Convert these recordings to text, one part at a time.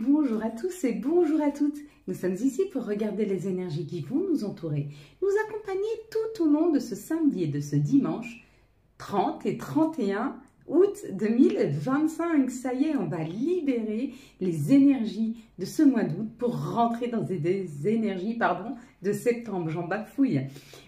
Bonjour à tous et bonjour à toutes. Nous sommes ici pour regarder les énergies qui vont nous entourer, nous accompagner tout au long de ce samedi et de ce dimanche 30 et 31 août 2025. Ça y est, on va libérer les énergies de ce mois d'août pour rentrer dans des énergies de septembre. J'en bafouille.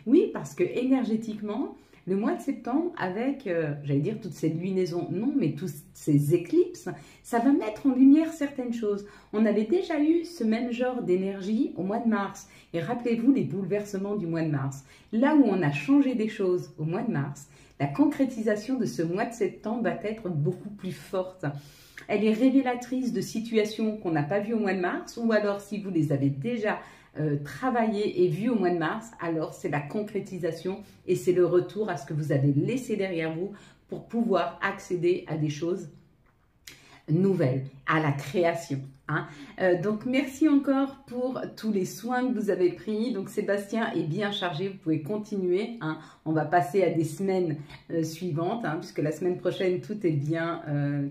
Oui, parce que énergétiquement, le mois de septembre, avec, j'allais dire, toutes ces lunaisons, non, mais tous ces éclipses, ça va mettre en lumière certaines choses. On avait déjà eu ce même genre d'énergie au mois de mars. Et rappelez-vous les bouleversements du mois de mars. Là où on a changé des choses au mois de mars, la concrétisation de ce mois de septembre va être beaucoup plus forte. Elle est révélatrice de situations qu'on n'a pas vues au mois de mars, ou alors si vous les avez déjà travaillé et vu au mois de mars, alors c'est la concrétisation et c'est le retour à ce que vous avez laissé derrière vous pour pouvoir accéder à des choses nouvelles, à la création. Donc merci encore pour tous les soins que vous avez pris. Donc Sébastien est bien chargé, vous pouvez continuer. On va passer à des semaines suivantes, puisque la semaine prochaine tout est bien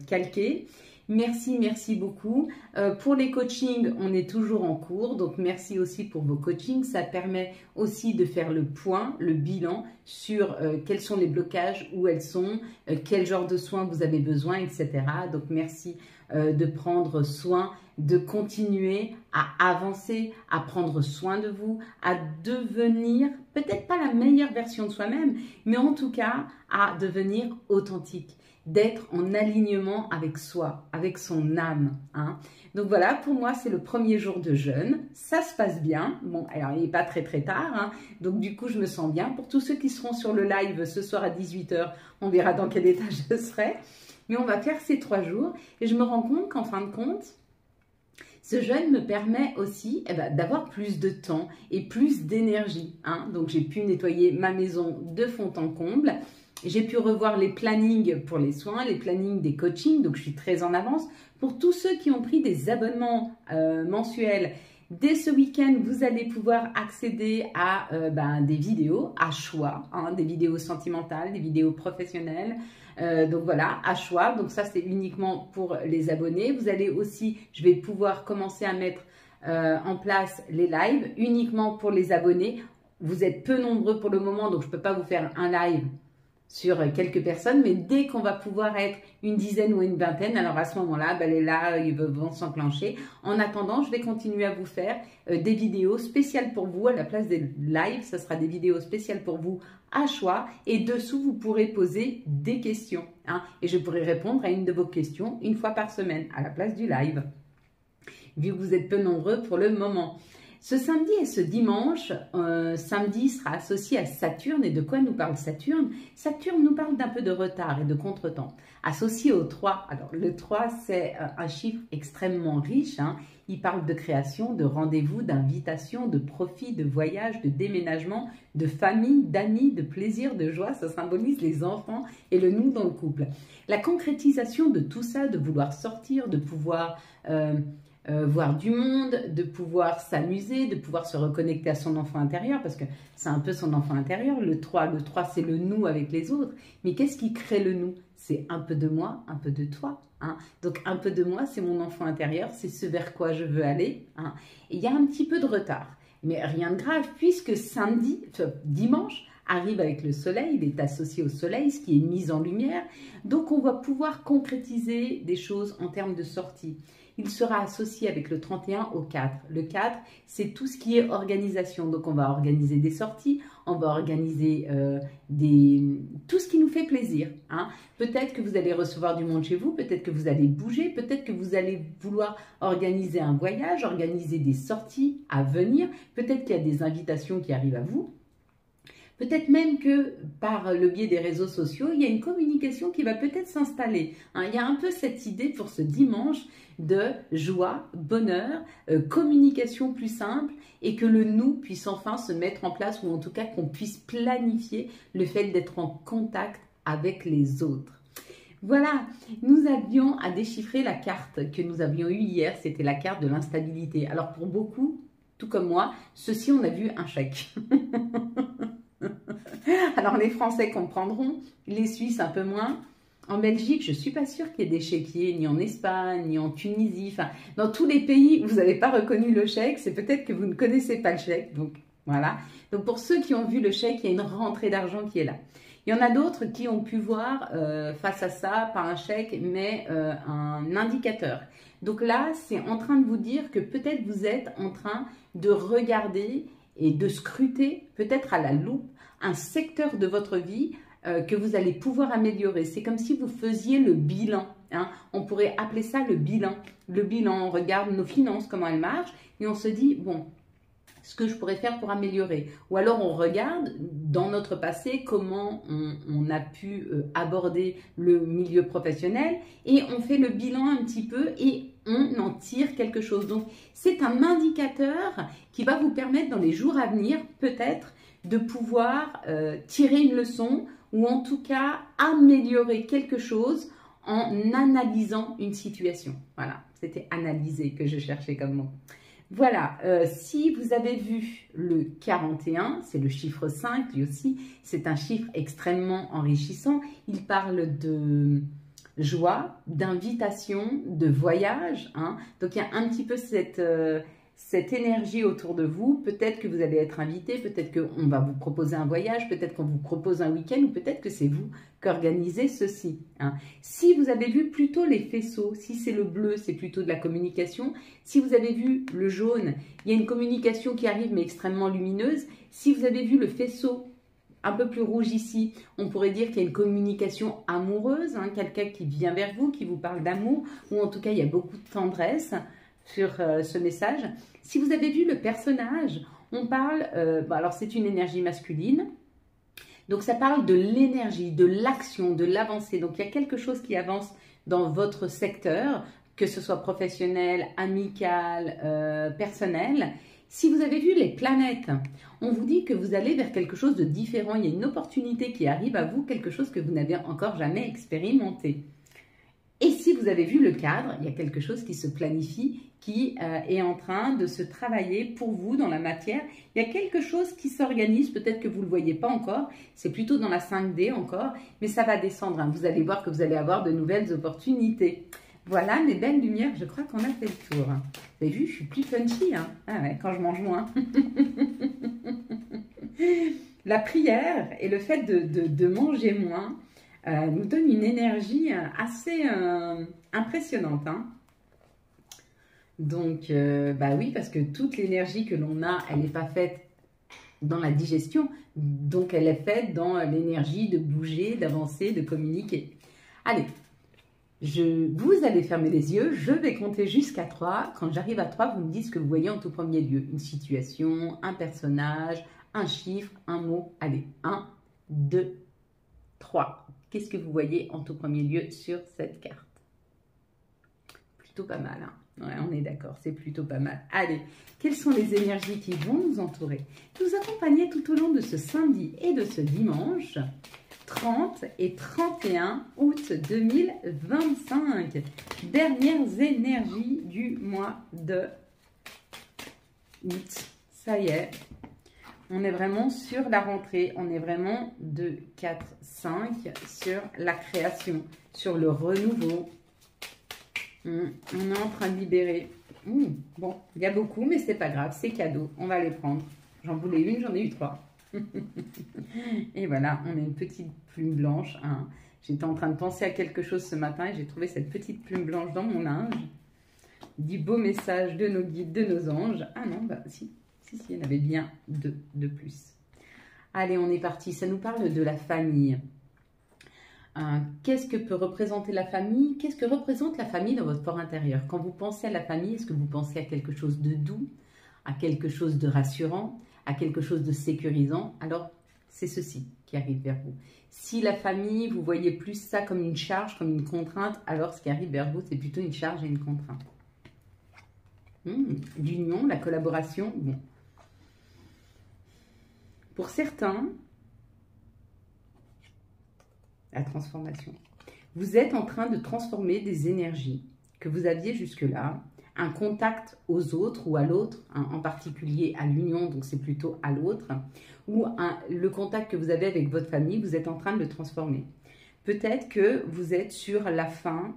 calqué. Merci, merci beaucoup. Pour les coachings, on est toujours en cours, donc merci aussi pour vos coachings. Ça permet aussi de faire le point, le bilan sur quels sont les blocages, où elles sont, quel genre de soins vous avez besoin, etc. Donc merci de prendre soin, de continuer à avancer, à prendre soin de vous, à devenir peut-être pas la meilleure version de soi-même, mais en tout cas à devenir authentique, d'être en alignement avec soi, avec son âme. Donc voilà, pour moi, c'est le premier jour de jeûne. Ça se passe bien. Bon, alors il n'est pas très tard, donc du coup, je me sens bien. Pour tous ceux qui seront sur le live ce soir à 18 h, on verra dans quel état je serai. Mais on va faire ces 3 jours et je me rends compte qu'en fin de compte, ce jeûne me permet aussi d'avoir plus de temps et plus d'énergie. Donc j'ai pu nettoyer ma maison de fond en comble. J'ai pu revoir les plannings pour les soins, les plannings des coachings, donc je suis très en avance. Pour tous ceux qui ont pris des abonnements mensuels, dès ce week-end, vous allez pouvoir accéder à des vidéos à choix, des vidéos sentimentales, des vidéos professionnelles. Donc voilà, à choix. Donc ça, c'est uniquement pour les abonnés. Vous allez aussi, je vais pouvoir commencer à mettre en place les lives uniquement pour les abonnés. Vous êtes peu nombreux pour le moment, donc je ne peux pas vous faire un live sur quelques personnes, mais dès qu'on va pouvoir être une dizaine ou une vingtaine, alors à ce moment-là, les lives vont s'enclencher. En attendant, je vais continuer à vous faire des vidéos spéciales pour vous. À la place des lives, ce sera des vidéos spéciales pour vous à choix. Et dessous, vous pourrez poser des questions. Et je pourrai répondre à une de vos questions une fois par semaine, à la place du live, vu que vous êtes peu nombreux pour le moment. Ce samedi et ce dimanche, samedi sera associé à Saturne. Et de quoi nous parle Saturne? Saturne nous parle d'un peu de retard et de contretemps. Associé au 3. Alors le 3, c'est un chiffre extrêmement riche. Il parle de création, de rendez-vous, d'invitation, de profit, de voyage, de déménagement, de famille, d'amis, de plaisir, de joie. Ça symbolise les enfants et le nous dans le couple. La concrétisation de tout ça, de vouloir sortir, de pouvoir voir du monde, de pouvoir s'amuser, de pouvoir se reconnecter à son enfant intérieur, parce que c'est un peu son enfant intérieur, le 3 c'est le nous avec les autres. Mais qu'est-ce qui crée le nous? C'est un peu de moi, un peu de toi. Donc un peu de moi, c'est mon enfant intérieur, c'est ce vers quoi je veux aller. Et il y a un petit peu de retard, mais rien de grave, puisque dimanche arrive avec le soleil, il est associé au soleil, ce qui est mis en lumière. Donc on va pouvoir concrétiser des choses en termes de sortie. Il sera associé avec le 31 au 4. Le 4, c'est tout ce qui est organisation. Donc, on va organiser des sorties, on va organiser tout ce qui nous fait plaisir. Peut-être que vous allez recevoir du monde chez vous, peut-être que vous allez bouger, peut-être que vous allez vouloir organiser un voyage, organiser des sorties à venir. Peut-être qu'il y a des invitations qui arrivent à vous. Peut-être même que par le biais des réseaux sociaux, il y a une communication qui va peut-être s'installer. Il y a un peu cette idée pour ce dimanche de joie, bonheur, communication plus simple et que le nous puisse enfin se mettre en place ou en tout cas qu'on puisse planifier le fait d'être en contact avec les autres. Voilà, nous avions à déchiffrer la carte que nous avions eue hier, c'était la carte de l'instabilité. Alors pour beaucoup, tout comme moi, ceux-ci on a vu un chèque. Alors les Français comprendront, les Suisses un peu moins. En Belgique, je ne suis pas sûre qu'il y ait des chéquiers, ni en Espagne, ni en Tunisie. Enfin, dans tous les pays où vous n'avez pas reconnu le chèque, c'est peut-être que vous ne connaissez pas le chèque. Donc, voilà. Donc, pour ceux qui ont vu le chèque, il y a une rentrée d'argent qui est là. Il y en a d'autres qui ont pu voir face à ça, pas un chèque, mais un indicateur. Donc là, c'est en train de vous dire que peut-être vous êtes en train de regarder et de scruter, peut-être à la loupe, un secteur de votre vie que vous allez pouvoir améliorer. C'est comme si vous faisiez le bilan. Hein. On pourrait appeler ça le bilan. Le bilan, on regarde nos finances, comment elles marchent, et on se dit, bon, ce que je pourrais faire pour améliorer. Ou alors on regarde dans notre passé comment on a pu aborder le milieu professionnel et on fait le bilan un petit peu et on en tire quelque chose. Donc c'est un indicateur qui va vous permettre dans les jours à venir peut-être de pouvoir tirer une leçon ou en tout cas améliorer quelque chose en analysant une situation. Voilà, c'était analyser que je cherchais comme mot. Voilà, si vous avez vu le 41, c'est le chiffre 5, lui aussi, c'est un chiffre extrêmement enrichissant. Il parle de joie, d'invitation, de voyage. Hein. Donc, il y a un petit peu cette énergie autour de vous. Peut-être que vous allez être invité, peut-être qu'on va vous proposer un voyage, peut-être qu'on vous propose un week-end ou peut-être que c'est vous qui organisez ceci. Hein. Si vous avez vu plutôt les faisceaux, si c'est le bleu, c'est plutôt de la communication. Si vous avez vu le jaune, il y a une communication qui arrive mais extrêmement lumineuse. Si vous avez vu le faisceau un peu plus rouge ici, on pourrait dire qu'il y a une communication amoureuse, hein, quelqu'un qui vient vers vous, qui vous parle d'amour, ou en tout cas il y a beaucoup de tendresse sur ce message. Si vous avez vu le personnage, on parle, alors c'est une énergie masculine, donc ça parle de l'énergie, de l'action, de l'avancée. Donc il y a quelque chose qui avance dans votre secteur, que ce soit professionnel, amical, personnel. Si vous avez vu les planètes, on vous dit que vous allez vers quelque chose de différent. Il y a une opportunité qui arrive à vous, quelque chose que vous n'avez encore jamais expérimenté. Et si vous avez vu le cadre, il y a quelque chose qui se planifie, qui est en train de se travailler pour vous dans la matière. Il y a quelque chose qui s'organise, peut-être que vous ne le voyez pas encore, c'est plutôt dans la 5D encore, mais ça va descendre. Hein. Vous allez voir que vous allez avoir de nouvelles opportunités. Voilà mes belles lumières, je crois qu'on a fait le tour. Vous avez vu, je suis plus punchy, hein. Ah ouais, quand je mange moins. La prière et le fait de manger moins nous donne une énergie assez impressionnante. Hein. Donc, bah oui, parce que toute l'énergie que l'on a, elle n'est pas faite dans la digestion, donc elle est faite dans l'énergie de bouger, d'avancer, de communiquer. Allez, vous allez fermer les yeux, je vais compter jusqu'à 3. Quand j'arrive à 3, vous me dites ce que vous voyez en tout premier lieu. Une situation, un personnage, un chiffre, un mot. Allez, 1, 2, 3. Qu'est-ce que vous voyez en tout premier lieu sur cette carte? Plutôt pas mal, hein? Ouais, on est d'accord, c'est plutôt pas mal. Allez, quelles sont les énergies qui vont nous entourer, nous accompagner tout au long de ce samedi et de ce dimanche 30 et 31 août 2025. Dernières énergies du mois de août. Ça y est, on est vraiment sur la rentrée. On est vraiment 2, 4, 5 sur la création, sur le renouveau. On est en train de libérer. Bon, il y a beaucoup, mais c'est pas grave, c'est cadeau. On va les prendre. J'en voulais une, j'en ai eu 3. Et voilà, on a une petite plume blanche. Hein. J'étais en train de penser à quelque chose ce matin et j'ai trouvé cette petite plume blanche dans mon linge. Du beau message de nos guides, de nos anges. Ah non, bah si, il y en avait bien 2 de plus. Allez, on est parti. Ça nous parle de la famille. Qu'est-ce que peut représenter la famille? Qu'est-ce que représente la famille dans votre fort intérieur? Quand vous pensez à la famille, est-ce que vous pensez à quelque chose de doux, à quelque chose de rassurant, à quelque chose de sécurisant? Alors, c'est ceci qui arrive vers vous. Si la famille, vous voyez plus ça comme une charge, comme une contrainte, alors ce qui arrive vers vous, c'est plutôt une charge et une contrainte. L'union, la collaboration, bon. Pour certains, la transformation. Vous êtes en train de transformer des énergies que vous aviez jusque-là, un contact aux autres ou à l'autre, hein, en particulier à l'union, donc c'est plutôt à l'autre, ou le contact que vous avez avec votre famille, vous êtes en train de le transformer. Peut-être que vous êtes sur la fin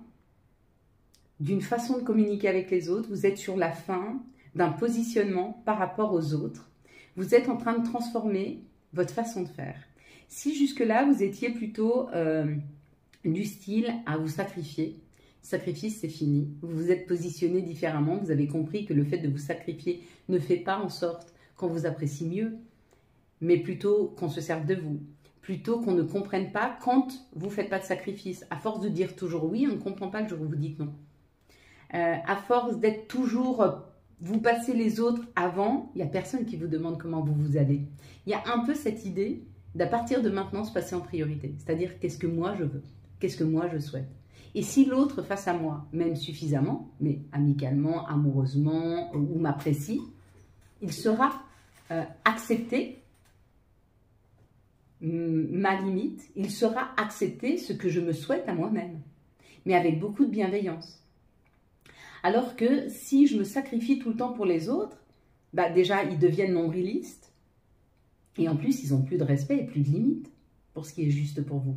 d'une façon de communiquer avec les autres, vous êtes sur la fin d'un positionnement par rapport aux autres. Vous êtes en train de transformer votre façon de faire. Si jusque-là, vous étiez plutôt du style à vous sacrifier, sacrifice, c'est fini. Vous vous êtes positionné différemment. Vous avez compris que le fait de vous sacrifier ne fait pas en sorte qu'on vous apprécie mieux, mais plutôt qu'on se serve de vous. Plutôt qu'on ne comprenne pas quand vous ne faites pas de sacrifice. À force de dire toujours oui, on ne comprend pas le jour où vous dites non. À force d'être toujours, vous passez les autres avant, il n'y a personne qui vous demande comment vous allez. Il y a un peu cette idée d'à partir de maintenant se passer en priorité. C'est-à-dire qu'est-ce que moi je veux, qu'est-ce que moi je souhaite. Et si l'autre face à moi m'aime suffisamment, mais amicalement, amoureusement, ou m'apprécie, il sera accepté ma limite, il sera accepté ce que je me souhaite à moi-même, mais avec beaucoup de bienveillance. Alors que si je me sacrifie tout le temps pour les autres, bah déjà, ils deviennent nombrilistes. Et en plus, ils n'ont plus de respect et plus de limites pour ce qui est juste pour vous.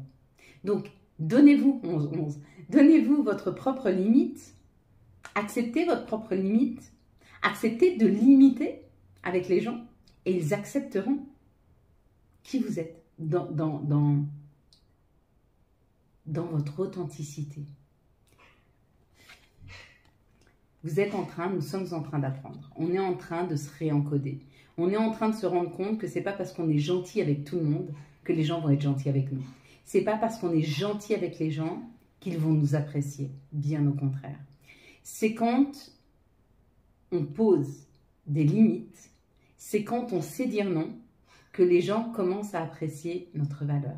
Donc, donnez-vous, 11, donnez-vous votre propre limite. Acceptez votre propre limite. Acceptez de limiter avec les gens. Et ils accepteront qui vous êtes dans votre authenticité. Vous êtes en train, nous sommes en train d'apprendre. On est en train de se réencoder. On est en train de se rendre compte que ce n'est pas parce qu'on est gentil avec tout le monde que les gens vont être gentils avec nous. Ce n'est pas parce qu'on est gentil avec les gens qu'ils vont nous apprécier. Bien au contraire. C'est quand on pose des limites, c'est quand on sait dire non, que les gens commencent à apprécier notre valeur.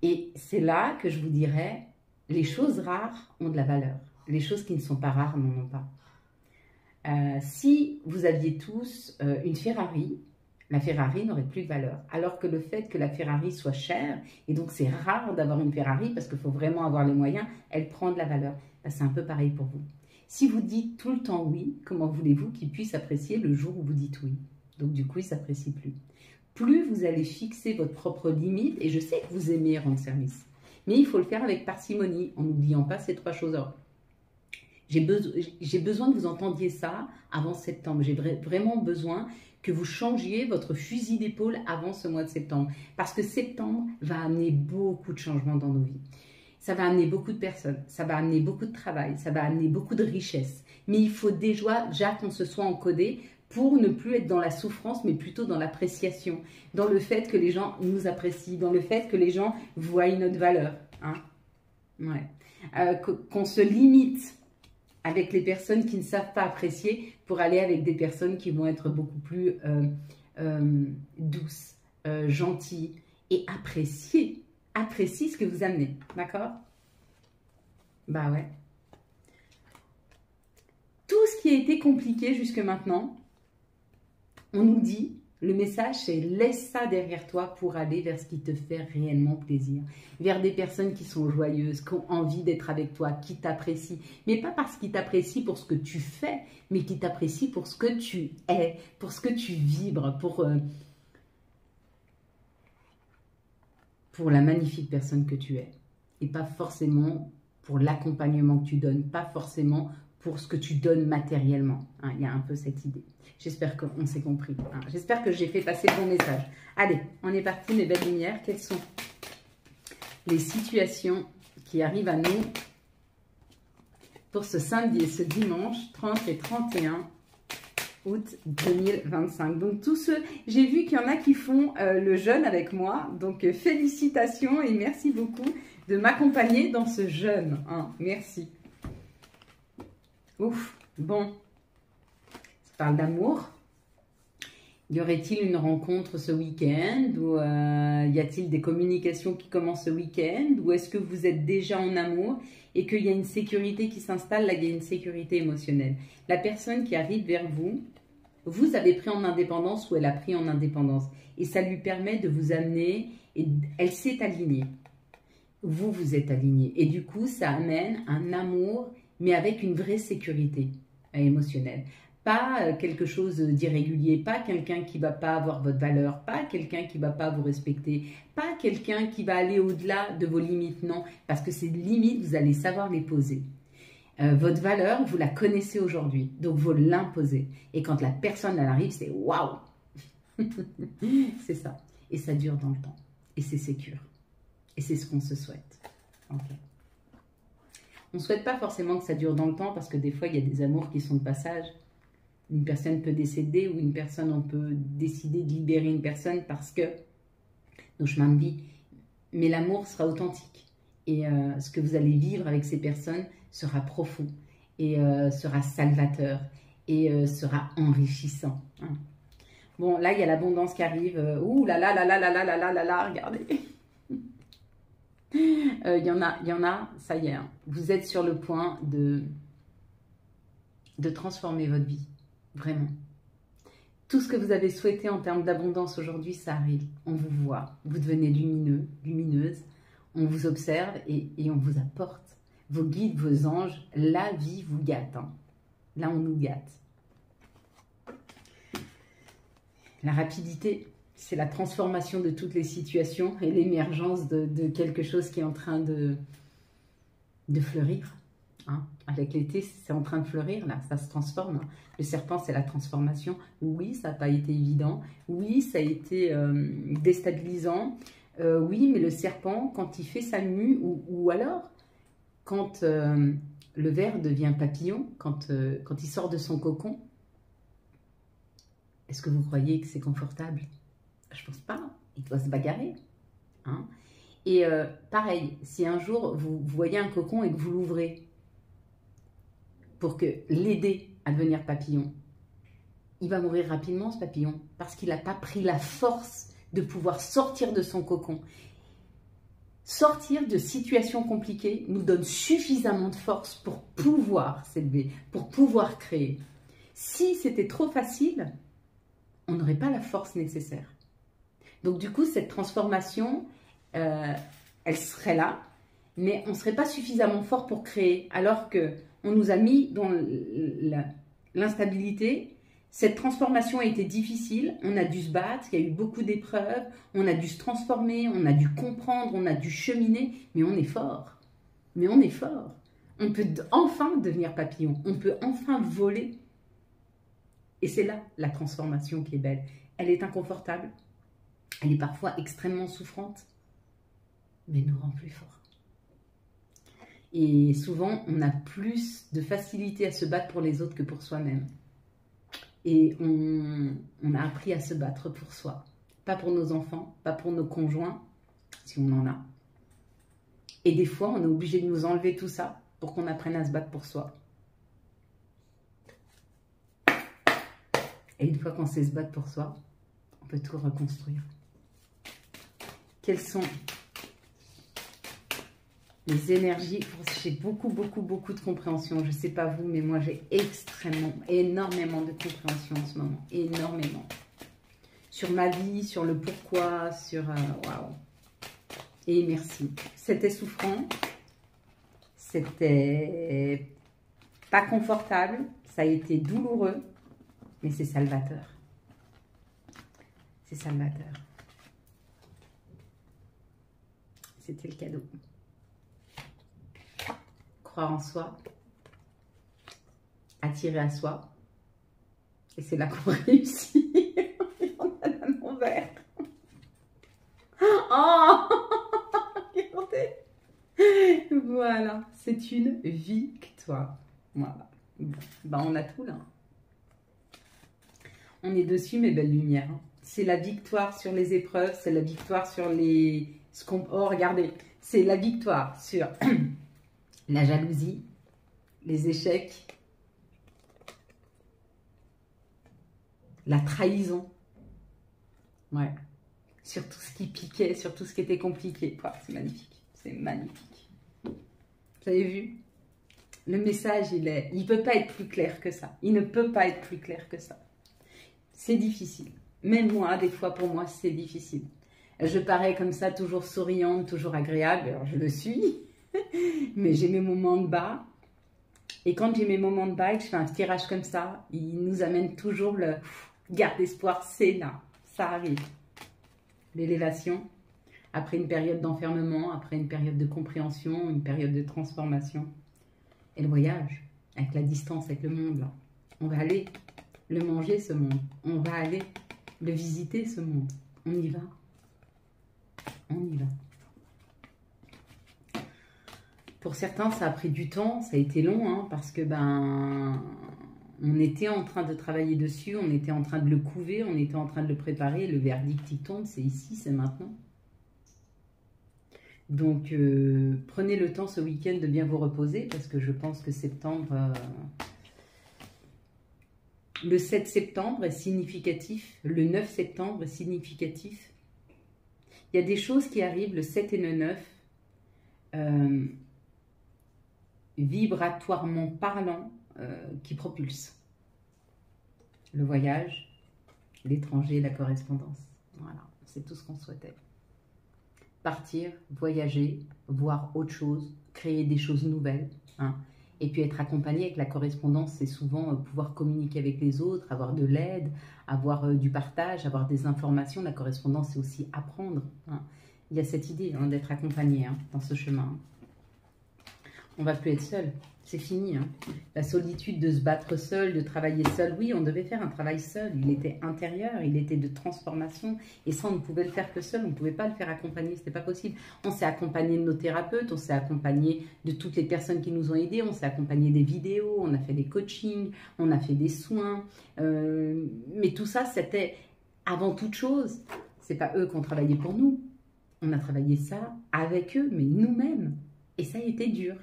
Et c'est là que je vous dirais, les choses rares ont de la valeur. Les choses qui ne sont pas rares n'en ont pas. Si vous aviez tous une Ferrari, la Ferrari n'aurait plus de valeur. Alors que le fait que la Ferrari soit chère, et donc c'est rare d'avoir une Ferrari parce qu'il faut vraiment avoir les moyens, elle prend de la valeur. Ben, c'est un peu pareil pour vous. Si vous dites tout le temps oui, comment voulez-vous qu'il puisse apprécier le jour où vous dites oui? Donc du coup, il ne s'apprécie plus. Plus vous allez fixer votre propre limite, et je sais que vous aimez rendre service, mais il faut le faire avec parcimonie, en n'oubliant pas ces 3 choses. J'ai besoin que vous entendiez ça avant septembre. J'ai vraiment besoin que vous changiez votre fusil d'épaule avant ce mois de septembre. Parce que septembre va amener beaucoup de changements dans nos vies. Ça va amener beaucoup de personnes, ça va amener beaucoup de travail, ça va amener beaucoup de richesse. Mais il faut déjà qu'on se soit encodé pour ne plus être dans la souffrance, mais plutôt dans l'appréciation, dans le fait que les gens nous apprécient, dans le fait que les gens voient notre valeur. Hein? Ouais. Qu'on se limite avec les personnes qui ne savent pas apprécier pour aller avec des personnes qui vont être beaucoup plus douces, gentilles et apprécier ce que vous amenez. D'accord? Bah ouais. Tout ce qui a été compliqué jusque maintenant, on nous dit, le message c'est laisse ça derrière toi pour aller vers ce qui te fait réellement plaisir. Vers des personnes qui sont joyeuses, qui ont envie d'être avec toi, qui t'apprécient. Mais pas parce qu'ils t'apprécient pour ce que tu fais, mais qui t'apprécient pour ce que tu es, pour ce que tu vibres, pour la magnifique personne que tu es. Et pas forcément pour l'accompagnement que tu donnes, pas forcément pour ce que tu donnes matériellement. Hein, il y a un peu cette idée. J'espère qu'on s'est compris. Hein. J'espère que j'ai fait passer le bon message. Allez, on est parti, mes belles lumières. Quelles sont les situations qui arrivent à nous pour ce samedi et ce dimanche 30 et 31 août 2025. Donc tous ceux, j'ai vu qu'il y en a qui font le jeûne avec moi. Donc félicitations et merci beaucoup de m'accompagner dans ce jeûne. Hein. Merci. Ouf, bon, ça parle d'amour. Y aurait-il une rencontre ce week-end ou y a-t-il des communications qui commencent ce week-end? Ou est-ce que vous êtes déjà en amour et qu'il y a une sécurité qui s'installe? Là, il y a une sécurité émotionnelle. La personne qui arrive vers vous, vous avez pris en indépendance ou elle a pris en indépendance. Et ça lui permet de vous amener, et elle s'est alignée. Vous, vous êtes aligné. Et du coup, ça amène un amour mais avec une vraie sécurité émotionnelle. pas quelque chose d'irrégulier, pas quelqu'un qui ne va pas avoir votre valeur, pas quelqu'un qui ne va pas vous respecter, pas quelqu'un qui va aller au-delà de vos limites, non, parce que ces limites, vous allez savoir les poser. Votre valeur, vous la connaissez aujourd'hui, donc vous l'imposez. Et quand la personne elle arrive, c'est waouh. C'est ça. Et ça dure dans le temps. Et c'est sécure. Et c'est ce qu'on se souhaite. Okay. On ne souhaite pas forcément que ça dure dans le temps parce que des fois, il y a des amours qui sont de passage. Une personne peut décéder ou une personne, on peut décider de libérer une personne parce que nos chemins de vie. Mais l'amour sera authentique. Et ce que vous allez vivre avec ces personnes sera profond et sera salvateur et sera enrichissant. Hein. Bon, là, il y a l'abondance qui arrive. Ouh là là là là là là là là là là, regardez. Il y en a, ça y est. Hein. Vous êtes sur le point de transformer votre vie. Vraiment. Tout ce que vous avez souhaité en termes d'abondance aujourd'hui, ça arrive. On vous voit. Vous devenez lumineux, lumineuse. On vous observe et on vous apporte. Vos guides, vos anges, la vie vous gâte. Hein. Là, on nous gâte. La rapidité, c'est la transformation de toutes les situations et l'émergence de quelque chose qui est en train de fleurir. Hein. Avec l'été, c'est en train de fleurir, là, ça se transforme. Hein. Le serpent, c'est la transformation. Oui, ça n'a pas été évident. Oui, ça a été déstabilisant. Oui, mais le serpent, quand il fait sa mue, ou alors, quand le ver devient papillon, quand il sort de son cocon, est-ce que vous croyez que c'est confortable? Je pense pas. Il doit se bagarrer. Hein. Et pareil, si un jour vous voyez un cocon et que vous l'ouvrez pour que l'aider à devenir papillon, il va mourir rapidement ce papillon parce qu'il n'a pas pris la force de pouvoir sortir de son cocon. Sortir de situations compliquées nous donne suffisamment de force pour pouvoir s'élever, pour pouvoir créer. Si c'était trop facile, on n'aurait pas la force nécessaire. Donc du coup, cette transformation, elle serait là, mais on ne serait pas suffisamment fort pour créer, alors qu'on nous a mis dans l'instabilité. Cette transformation a été difficile, on a dû se battre, il y a eu beaucoup d'épreuves, on a dû se transformer, on a dû comprendre, on a dû cheminer, mais on est fort. Mais on est fort. On peut enfin devenir papillon, on peut enfin voler. Et c'est là la transformation qui est belle. Elle est inconfortable, elle est parfois extrêmement souffrante, mais nous rend plus forts. Et souvent, on a plus de facilité à se battre pour les autres que pour soi-même. Et on a appris à se battre pour soi. Pas pour nos enfants, pas pour nos conjoints, si on en a. Et des fois, on est obligé de nous enlever tout ça pour qu'on apprenne à se battre pour soi. Et une fois qu'on sait se battre pour soi, on peut tout reconstruire. Quelles sont les énergies? J'ai beaucoup de compréhension. Je ne sais pas vous, mais moi j'ai énormément de compréhension en ce moment. Énormément. Sur ma vie, sur le pourquoi, sur... Waouh. Et merci. C'était souffrant. C'était pas confortable. Ça a été douloureux. Mais c'est salvateur. C'est salvateur. C'était le cadeau. Croire en soi, attirer à soi, et c'est là qu'on réussit. On a l'envers. Oh, regardez. Voilà, c'est une victoire. Voilà. Ben, on a tout là. On est dessus, mes belles lumières. C'est la victoire sur les épreuves, c'est la victoire sur les... Oh, regardez, c'est la victoire sur la jalousie, les échecs, la trahison. Ouais. Sur tout ce qui piquait, sur tout ce qui était compliqué. Oh, c'est magnifique, c'est magnifique. Vous avez vu? Le message, il ne peut pas être plus clair que ça. Il ne peut pas être plus clair que ça. C'est difficile. Même moi, des fois, pour moi, c'est difficile. Je parais comme ça, toujours souriante, toujours agréable. Alors, je le suis. Mais j'ai mes moments de bas. Et quand j'ai mes moments de bike, je fais un tirage comme ça. Il nous amène toujours le garde espoir, c'est là. Ça arrive. L'élévation, après une période d'enfermement, après une période de compréhension, une période de transformation. Et le voyage, avec la distance, avec le monde. Là. On va aller le manger, ce monde. On va aller le visiter, ce monde. On y va. On y va. Pour certains, ça a pris du temps, ça a été long, hein, parce que on était en train de travailler dessus, on était en train de le couver, on était en train de le préparer, le verdict il tombe, c'est ici, c'est maintenant. Donc, prenez le temps ce week-end de bien vous reposer, parce que je pense que septembre, le 7 septembre est significatif, le 9 septembre est significatif. Il y a des choses qui arrivent le 7 et le 9, vibratoirement parlant, qui propulsent le voyage, l'étranger, la correspondance. Voilà, c'est tout ce qu'on souhaitait. Partir, voyager, voir autre chose, créer des choses nouvelles, hein. Et puis être accompagné avec la correspondance, c'est souvent pouvoir communiquer avec les autres, avoir de l'aide, avoir du partage, avoir des informations. La correspondance, c'est aussi apprendre, hein. Il y a cette idée, hein, d'être accompagné, hein, dans ce chemin. On ne va plus être seul, c'est fini, hein. La solitude de se battre seul, de travailler seul. Oui, on devait faire un travail seul, il était intérieur, il était de transformation. Et ça, on ne pouvait le faire que seul, on ne pouvait pas le faire accompagner, ce n'était pas possible. On s'est accompagné de nos thérapeutes, on s'est accompagné de toutes les personnes qui nous ont aidés, on s'est accompagné des vidéos, on a fait des coachings, on a fait des soins. Mais tout ça, c'était avant toute chose. Ce n'est pas eux qui ont travaillé pour nous. On a travaillé ça avec eux, mais nous-mêmes. Et ça a été dur.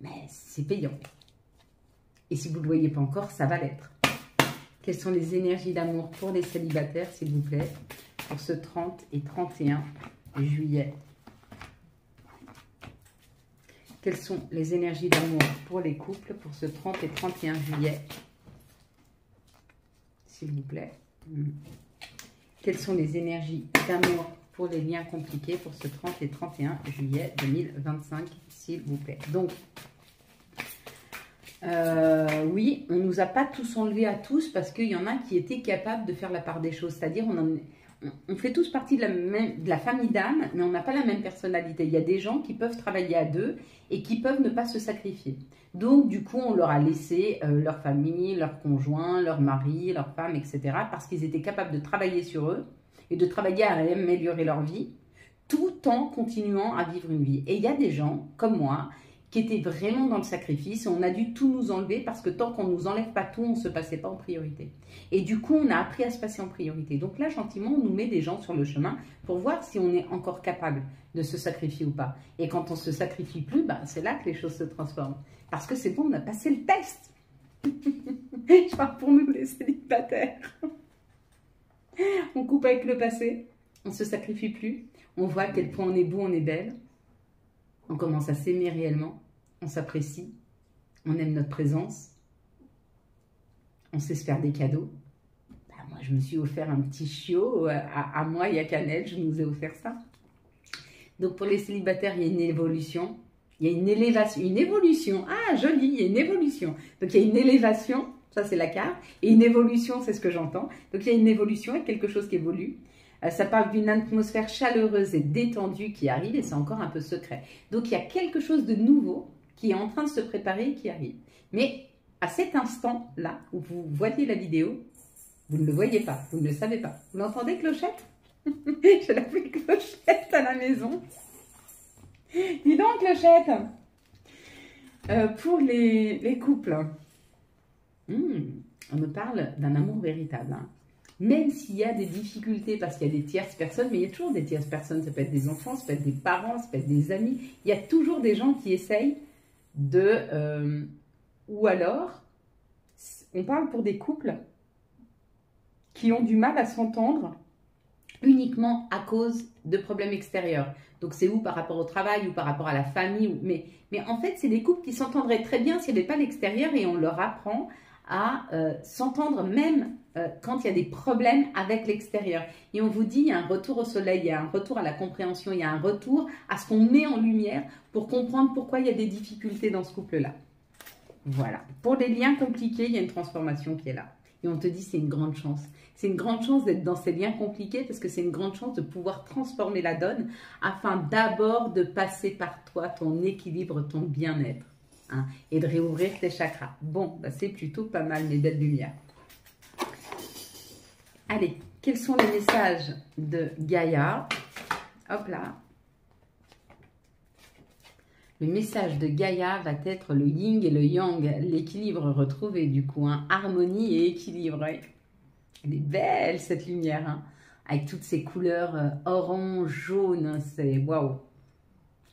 Mais c'est payant. Et si vous ne le voyez pas encore, ça va l'être. Quelles sont les énergies d'amour pour les célibataires, s'il vous plaît, pour ce 30 et 31 juillet? Quelles sont les énergies d'amour pour les couples pour ce 30 et 31 juillet, s'il vous plaît? Quelles sont les énergies d'amour pour les liens compliqués pour ce 30 et 31 juillet 2025, s'il vous plaît? Donc, oui, on ne nous a pas tous enlevés à tous parce qu'il y en a qui étaient capables de faire la part des choses. C'est-à-dire, on fait tous partie de la famille d'âme, mais on n'a pas la même personnalité. Il y a des gens qui peuvent travailler à deux et qui peuvent ne pas se sacrifier. Donc, du coup, on leur a laissé leur famille, leur conjoint, leur mari, leur femme, etc. parce qu'ils étaient capables de travailler sur eux et de travailler à améliorer leur vie tout en continuant à vivre une vie. Et il y a des gens, comme moi, qui étaient vraiment dans le sacrifice. On a dû tout nous enlever parce que tant qu'on ne nous enlève pas tout, on ne se passait pas en priorité. Et du coup, on a appris à se passer en priorité. Donc là, gentiment, on nous met des gens sur le chemin pour voir si on est encore capable de se sacrifier ou pas. Et quand on ne se sacrifie plus, c'est là que les choses se transforment. Parce que c'est bon, on a passé le test. Je parle pour nous, les célibataires. On coupe avec le passé, on ne se sacrifie plus, on voit à quel point on est beau, on est belle. On commence à s'aimer réellement, on s'apprécie, on aime notre présence, on sait se faire des cadeaux. Moi, je me suis offert un petit chiot, à moi et à Canel, je nous ai offert ça. Donc, pour les célibataires, il y a une évolution, il y a une évolution, ah, joli, il y a une évolution. Donc, il y a une élévation, ça c'est la carte, et une évolution, c'est ce que j'entends. Donc, il y a une évolution, il y a quelque chose qui évolue. Ça parle d'une atmosphère chaleureuse et détendue qui arrive et c'est encore un peu secret. Donc, il y a quelque chose de nouveau qui est en train de se préparer et qui arrive. Mais à cet instant-là, où vous voyez la vidéo, vous ne le voyez pas, vous ne le savez pas. Vous l'entendez, clochette? Je l'appelle clochette à la maison. Dis donc, clochette. Pour les couples, on me parle d'un amour véritable, hein. Même s'il y a des difficultés, parce qu'il y a des tierces personnes, mais il y a toujours des tierces personnes, ça peut être des enfants, ça peut être des parents, ça peut être des amis, il y a toujours des gens qui essayent de... ou alors, on parle pour des couples qui ont du mal à s'entendre uniquement à cause de problèmes extérieurs. Donc c'est ou par rapport au travail, ou par rapport à la famille, mais en fait c'est des couples qui s'entendraient très bien s'il n'y avait pas l'extérieur et on leur apprend à s'entendre même quand il y a des problèmes avec l'extérieur. Et on vous dit, il y a un retour au soleil, il y a un retour à la compréhension, il y a un retour à ce qu'on met en lumière pour comprendre pourquoi il y a des difficultés dans ce couple-là. Voilà. Pour les liens compliqués, il y a une transformation qui est là. Et on te dit, c'est une grande chance. C'est une grande chance d'être dans ces liens compliqués parce que c'est une grande chance de pouvoir transformer la donne afin d'abord de passer par toi, ton équilibre, ton bien-être. Hein, et de réouvrir tes chakras. Bon, bah c'est plutôt pas mal, mes belles lumières. Allez, quels sont les messages de Gaïa? Hop là. Le message de Gaïa va être le yin et le yang, l'équilibre retrouvé du coup, hein, harmonie et équilibre. Elle est belle cette lumière, hein, avec toutes ces couleurs orange, jaune, c'est waouh.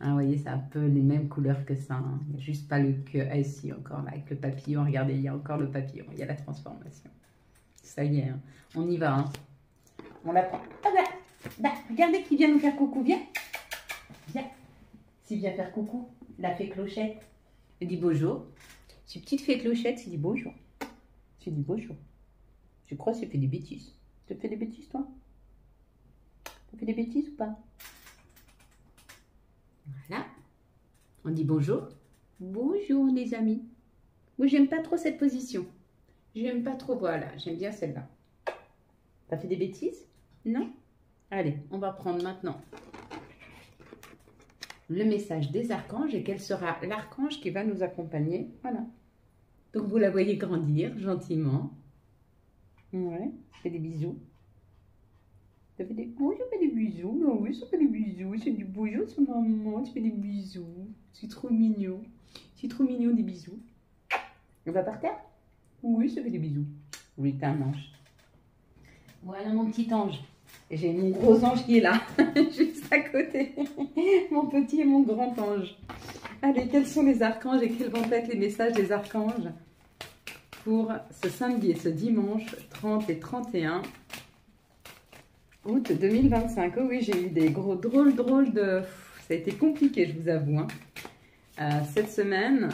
Hein, vous voyez, c'est un peu les mêmes couleurs que ça. Hein. Il n'y a juste pas le cœur. Ah, ici, encore là, avec le papillon. Regardez, il y a encore le papillon. Il y a la transformation. Ça y est, hein. On y va. Hein. On la prend. Ah bah, bah, regardez qui vient nous faire coucou. Viens. Viens. S'il vient faire coucou, la fée Clochette. Elle dit bonjour. Si petite fée Clochette, elle dit bonjour. Tu dis bonjour. Je crois que tu fais des bêtises. Tu fais des bêtises, toi? Tu fais des bêtises ou pas? Voilà, on dit bonjour. Bonjour les amis. Moi j'aime pas trop cette position. J'aime pas trop, voilà, j'aime bien celle-là. T'as fait des bêtises? Non? Allez, on va prendre maintenant le message des archanges et quel sera l'archange qui va nous accompagner. Voilà. Donc vous la voyez grandir gentiment. Ouais, fais des bisous. Ça fait des... Oh, je fais des bisous. Mais oui, ça fait des bisous. C'est du bonjour sur maman. Tu fais des bisous. C'est trop mignon. C'est trop mignon des bisous. On va par terre? Oui, ça fait des bisous. Oui, t'es un ange. Voilà mon petit ange. J'ai mon gros ange qui est là, juste à côté. Mon petit et mon grand ange. Allez, quels sont les archanges et quels vont être les messages des archanges pour ce samedi et ce dimanche 30 et 31 août 2025. Oh oui, j'ai eu des gros drôles de... Ça a été compliqué, je vous avoue. Hein. Cette semaine,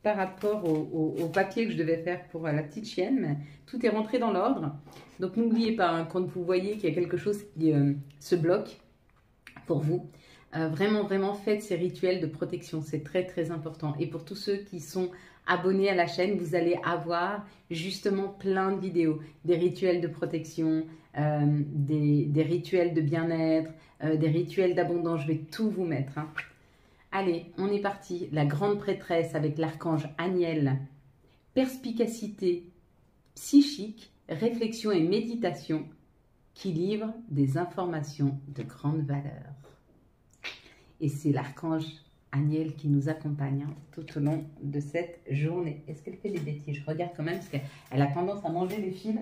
par rapport au papier que je devais faire pour la petite chienne, mais tout est rentré dans l'ordre. Donc n'oubliez pas, hein, quand vous voyez qu'il y a quelque chose qui se bloque pour vous, vraiment faites ces rituels de protection. C'est très important. Et pour tous ceux qui sont abonnés à la chaîne, vous allez avoir justement plein de vidéos, des rituels de protection, des rituels de bien-être, des rituels d'abondance. Je vais tout vous mettre. Hein. Allez, on est parti. La grande prêtresse avec l'archange Aniel. Perspicacité psychique, réflexion et méditation qui livre des informations de grande valeur. Et c'est l'archange Aniel qui nous accompagne hein, tout au long de cette journée. Est-ce qu'elle fait des bêtises? Je regarde quand même parce qu'elle a tendance à manger les fils.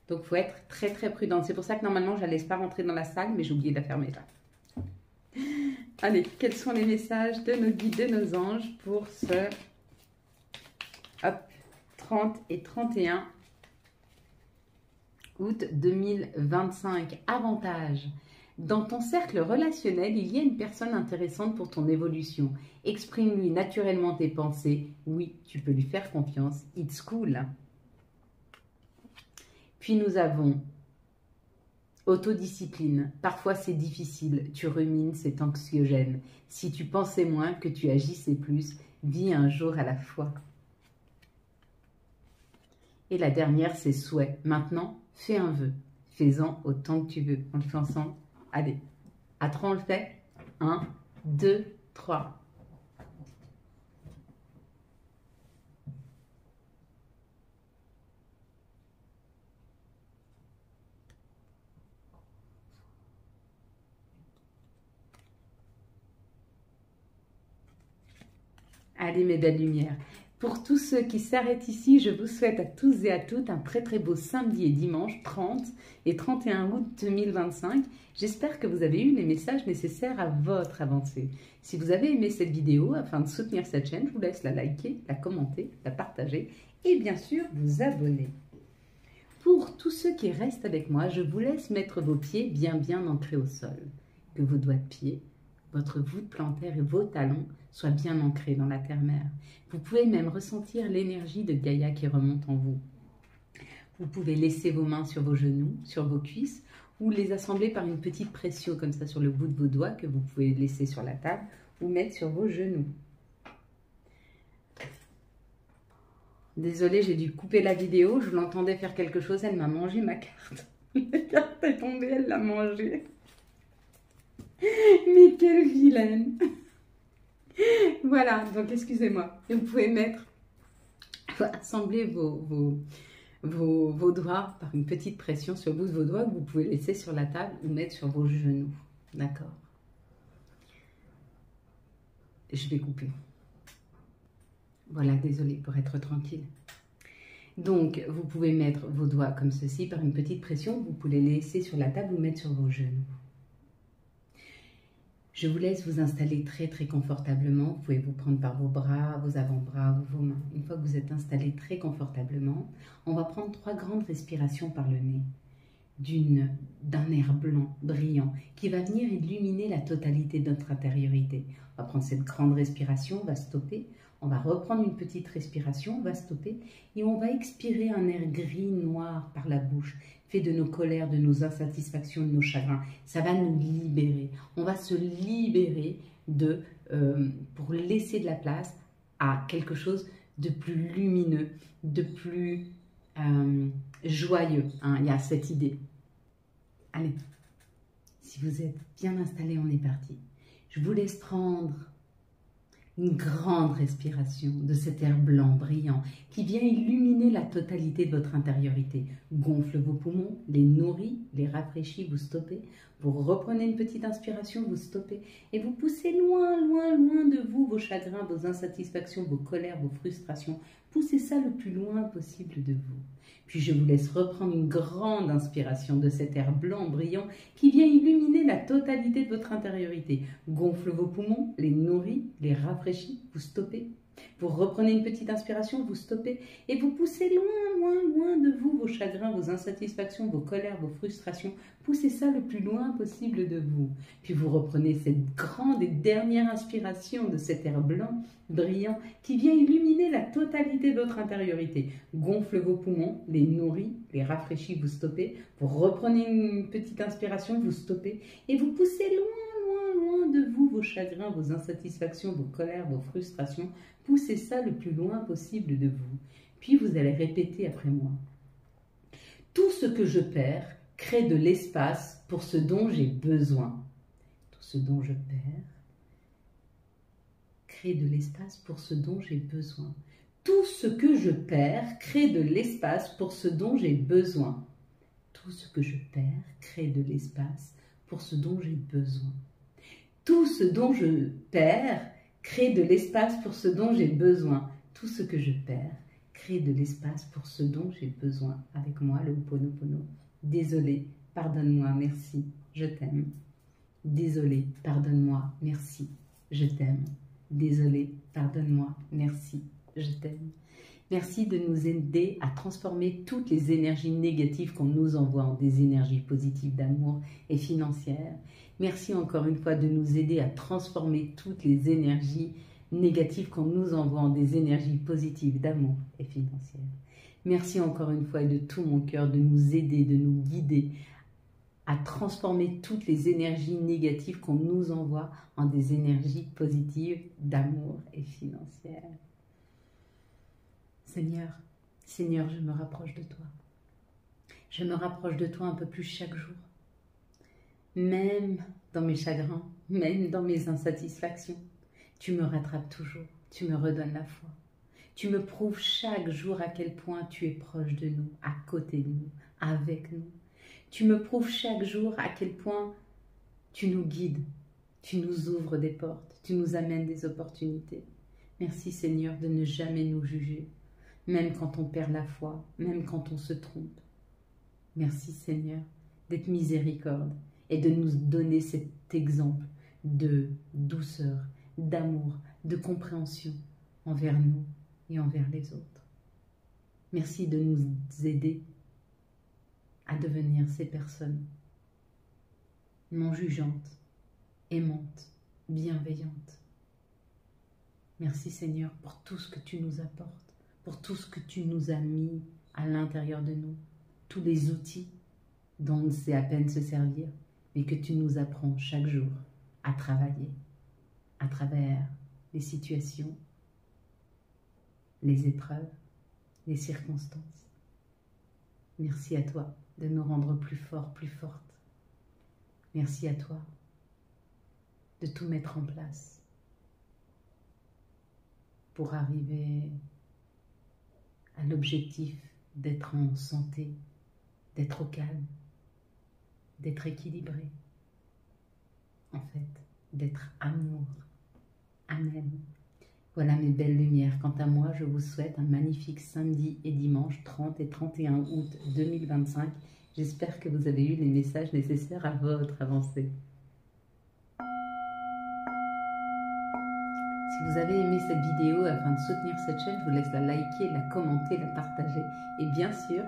Donc, il faut être très prudente. C'est pour ça que normalement, je ne la laisse pas rentrer dans la salle, mais j'ai oublié de la fermer là. Allez, quels sont les messages de nos guides, de nos anges pour ce 30 et 31 août 2025. Avantage. Dans ton cercle relationnel, il y a une personne intéressante pour ton évolution. Exprime-lui naturellement tes pensées. Oui, tu peux lui faire confiance. It's cool. Puis nous avons autodiscipline. Parfois c'est difficile, tu rumines, c'est anxiogène. Si tu pensais moins, que tu agissais plus, vis un jour à la fois. Et la dernière, c'est souhait. Maintenant, fais un vœu. Fais-en autant que tu veux. On le fait ensemble. Allez, à 3 on le fait. 1, 2, 3. Allez mes belles lumières. Pour tous ceux qui s'arrêtent ici, je vous souhaite à tous et à toutes un très beau samedi et dimanche 30 et 31 août 2025. J'espère que vous avez eu les messages nécessaires à votre avancée. Si vous avez aimé cette vidéo, afin de soutenir cette chaîne, je vous laisse la liker, la commenter, la partager et bien sûr vous abonner. Pour tous ceux qui restent avec moi, je vous laisse mettre vos pieds bien ancrés au sol. Que vos doigts de pied, votre voûte plantaire et vos talons soit bien ancré dans la terre-mère. Vous pouvez même ressentir l'énergie de Gaïa qui remonte en vous. Vous pouvez laisser vos mains sur vos genoux, sur vos cuisses, ou les assembler par une petite pression comme ça sur le bout de vos doigts que vous pouvez laisser sur la table ou mettre sur vos genoux. Désolée, j'ai dû couper la vidéo, je l'entendais faire quelque chose, elle m'a mangé ma carte. La carte est tombée, elle l'a mangée. Mais quelle vilaine! Voilà, donc excusez-moi. Vous pouvez mettre, assembler vos doigts par une petite pression sur le bout de vos doigts que vous pouvez laisser sur la table ou mettre sur vos genoux. D'accord? Je vais couper. Voilà, désolée, pour être tranquille. Donc, vous pouvez mettre vos doigts comme ceci par une petite pression. Vous pouvez les laisser sur la table ou mettre sur vos genoux. Je vous laisse vous installer très très confortablement. Vous pouvez vous prendre par vos bras, vos avant-bras ou vos mains. Une fois que vous êtes installé très confortablement, on va prendre 3 grandes respirations par le nez d'un air blanc, brillant, qui va venir illuminer la totalité de notre intériorité. On va prendre cette grande respiration, on va stopper. On va reprendre une petite respiration, on va stopper et on va expirer un air gris, noir par la bouche, fait de nos colères, de nos insatisfactions, de nos chagrins. Ça va nous libérer. On va se libérer pour laisser de la place à quelque chose de plus lumineux, de plus joyeux. Hein, il y a cette idée. Allez, si vous êtes bien installé, on est parti. Je vous laisse prendre une grande respiration de cet air blanc brillant qui vient illuminer la totalité de votre intériorité. Gonfle vos poumons, les nourrit, les rafraîchit, vous stoppez. Vous reprenez une petite inspiration, vous stoppez et vous poussez loin, loin, loin de vous vos chagrins, vos insatisfactions, vos colères, vos frustrations. Poussez ça le plus loin possible de vous. Puis je vous laisse reprendre une grande inspiration de cet air blanc brillant qui vient illuminer la totalité de votre intériorité. Gonfle vos poumons, les nourrit, les rafraîchit, vous stoppez. Vous reprenez une petite inspiration, vous stoppez et vous poussez loin, loin, loin de vous vos chagrins, vos insatisfactions, vos colères, vos frustrations. Poussez ça le plus loin possible de vous. Puis vous reprenez cette grande et dernière inspiration de cet air blanc brillant qui vient illuminer la totalité de votre intériorité. Gonfle vos poumons, les nourrit, les rafraîchit, vous stoppez. Vous reprenez une petite inspiration, vous stoppez et vous poussez loin, loin, loin de vous vos chagrins, vos insatisfactions, vos colères, vos frustrations. Poussez ça le plus loin possible de vous. Puis vous allez répéter après moi. Tout ce que je perds crée de l'espace pour ce dont j'ai besoin. Tout ce dont je perds crée de l'espace pour ce dont j'ai besoin. Tout ce que je perds crée de l'espace pour ce dont j'ai besoin. Tout ce que je perds crée de l'espace pour ce dont j'ai besoin. Tout ce dont je perds crée de l'espace pour ce dont j'ai besoin. Tout ce que je perds crée de l'espace pour ce dont j'ai besoin. Avec moi, le Ho'oponopono. Désolé, pardonne-moi, merci, je t'aime. Désolé, pardonne-moi, merci, je t'aime. Désolé, pardonne-moi, merci, je t'aime. Merci de nous aider à transformer toutes les énergies négatives qu'on nous envoie en des énergies positives d'amour et financières. Merci encore une fois de nous aider à transformer toutes les énergies négatives qu'on nous envoie en des énergies positives d'amour et financières. Merci encore une fois et de tout mon cœur de nous aider, de nous guider à transformer toutes les énergies négatives qu'on nous envoie en des énergies positives d'amour et financières. Seigneur, Seigneur, je me rapproche de toi. Je me rapproche de toi un peu plus chaque jour. Même dans mes chagrins, même dans mes insatisfactions, tu me rattrapes toujours, tu me redonnes la foi. Tu me prouves chaque jour à quel point tu es proche de nous, à côté de nous, avec nous. Tu me prouves chaque jour à quel point tu nous guides, tu nous ouvres des portes, tu nous amènes des opportunités. Merci Seigneur de ne jamais nous juger, même quand on perd la foi, même quand on se trompe. Merci Seigneur d'être miséricorde et de nous donner cet exemple de douceur, d'amour, de compréhension envers nous et envers les autres. Merci de nous aider à devenir ces personnes non jugeantes, aimantes, bienveillantes. Merci Seigneur pour tout ce que tu nous apportes, pour tout ce que tu nous as mis à l'intérieur de nous, tous les outils dont on ne sait à peine se servir, mais que tu nous apprends chaque jour à travailler à travers les situations, les épreuves, les circonstances. Merci à toi de nous rendre plus forts, plus fortes. Merci à toi de tout mettre en place pour arriver à l'objectif d'être en santé, d'être au calme, d'être équilibré, en fait, d'être amour, amen. Voilà mes belles lumières. Quant à moi, je vous souhaite un magnifique samedi et dimanche 30 et 31 août 2025. J'espère que vous avez eu les messages nécessaires à votre avancée. Si vous avez aimé cette vidéo, afin de soutenir cette chaîne, je vous laisse la liker, la commenter, la partager. Et bien sûr,